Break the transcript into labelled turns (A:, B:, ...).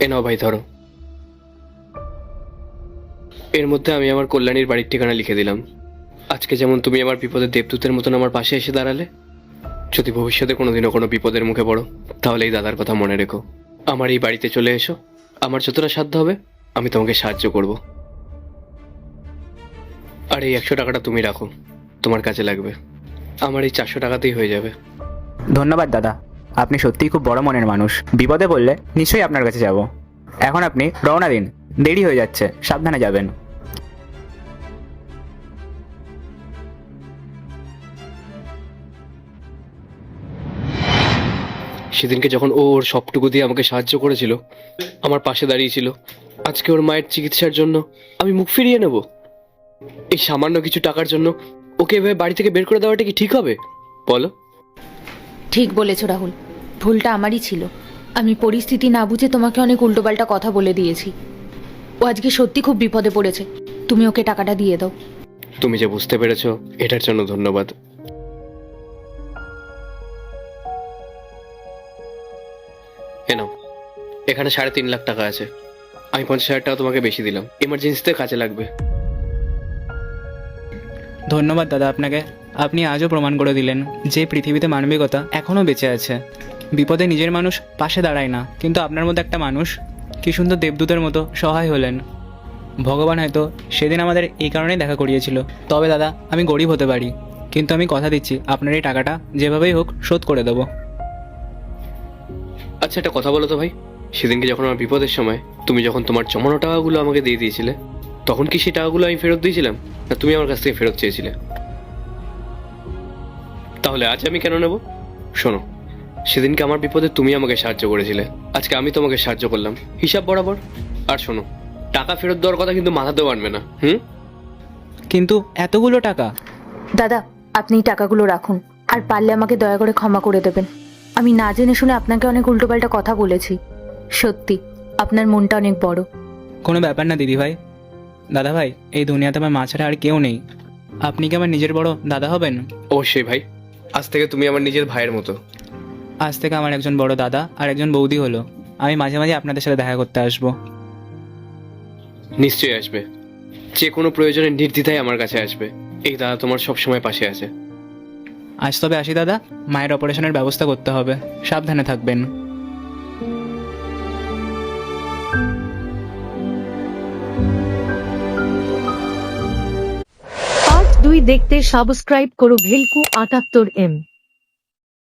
A: এ নাও ভাই, ধরো। এর মধ্যে আমি আমার কল্যাণীর বাড়ির ঠিকানা লিখে দিলাম। আজকে যেমন তুমি আমার বিপদের দেবদূতের মতন আমার পাশে এসে দাঁড়ালে, যদি ভবিষ্যতে কোনোদিনও কোনো বিপদের মুখে পড়ো, তাহলে এই দাদার কথা মনে রেখো। আমার এই বাড়িতে চলে এসো, আমার যতটা সাধ্য হবে আমি তোমাকে সাহায্য করব। আর এই 100 টাকাটা তুমি রাখো, তোমার কাজে লাগবে। আমার এই 400 টাকাতেই হয়ে যাবে।
B: ধন্যবাদ দাদা, আপনি সত্যিই খুব বড় মনের মানুষ। বিপদে পড়লে নিশ্চয়ই আপনার কাছে যাব। এখন আপনি রওনা দিন, দেরি হয়ে যাচ্ছে, সাবধানে যাবেন।
A: সেদিনকে যখন ও ওর সবটুকু দিয়ে আমাকে সাহায্য করেছিল, আমার পাশে দাঁড়িয়েছিল, আজকে ওর মায়ের চিকিৎসার জন্য আমি মুখ ফিরিয়ে নেব? এই সামান্য কিছু টাকার জন্য ওকে এভাবে বাড়ি থেকে বের করে দেওয়াটা কি ঠিক হবে বলো?
C: ঠিক বলেছ রাহুল, ভুলটা আমারই ছিল। আমি পরিস্থিতি না বুঝে তোমাকে অনেক উল্টোপাল্টা কথা বলে দিয়েছি। ও আজকে সত্যি খুব বিপদে পড়েছে, তুমি ওকে টাকাটা দিয়ে দাও।
A: তুমি যে বুঝতে পেরেছো, এটার জন্য ধন্যবাদ। এ নাও, এখানে 3.5 লাখ টাকা আছে। আমি 50,000 টাকা তোমাকে বেশি দিলাম, এমার্জেন্সিতে কাজে লাগবে।
B: ধন্যবাদ দাদা আপনাকে। আপনি আজও প্রমাণ করে দিলেন যে পৃথিবীতে মানবিকতা এখনও বেঁচে আছে। বিপদে নিজের মানুষ পাশে দাঁড়ায় না, কিন্তু আপনার মতো একটা মানুষ কি সুন্দর দেবদূতের মতো সহায় হলেন। ভগবান হয়তো সেদিন আমাদের এই কারণেই দেখা করিয়েছিল। তবে দাদা, আমি গরিব হতে পারি, কিন্তু আমি কথা দিচ্ছি আপনার এই টাকাটা যেভাবেই হোক শোধ করে দেবো।
A: আচ্ছা, একটা কথা বলো তো ভাই, সেদিনকে যখন আমার বিপদের সময় তুমি যখন তোমার জমানো টাকাগুলো আমাকে দিয়ে দিয়েছিলে, তখন কি সেই টাকাগুলো আমি ফেরত দিয়েছিলাম, না তুমি আমার কাছ থেকে ফেরত চেয়েছিলে? তাহলে আজ আমি কেন নেব? শোনো, সেদিনকে আমার বিপদে তুমি আমাকে সাহায্য করেছিলে, আজকে আমি তোমাকে সাহায্য করলাম, হিসাব বরাবর। আর শোনো, টাকা ফেরত দেওয়ার কথা কিন্তু মাথাতেও আনবে না।
B: কিন্তু এতগুলো টাকা?
C: দাদা, আপনি এই টাকাগুলো রাখুন, আর পারলে আমাকে দয়া করে ক্ষমা করে দেবেন। আমি না জেনে শুনে আপনাকে অনেক উল্টোপাল্টা কথা বলেছি। সত্যি আপনার মনটা অনেক বড়।
B: কোনো ব্যাপার না দিদি ভাই। দাদা ভাই, এই দুনিয়াতে আমার মা ছাড়া আর কেউ নেই। আপনি কি আমার নিজের বড় দাদা হবেন?
A: অবশ্যই ভাই, আজ থেকে তুমি আমার নিজের ভাইয়ের মতো।
B: আজ থেকে আমার একজন বড় দাদা আর একজন বৌদি হলো। আমি মাঝে মাঝে আপনাদের সাথে দেখা করতে আসবো।
A: নিশ্চয়ই আসবে, যে কোনো প্রয়োজনে নির্দ্বিধায় আমার কাছে আসবে। এই দাদা তোমার সব সময় পাশে আছে।
B: আজ তবে আসি দাদা, মায়ের অপারেশনের ব্যবস্থা করতে হবে। সাবধানে থাকবেন।
D: পার্ট 2 দেখতে সাবস্ক্রাইব করো ভেলকু 78M।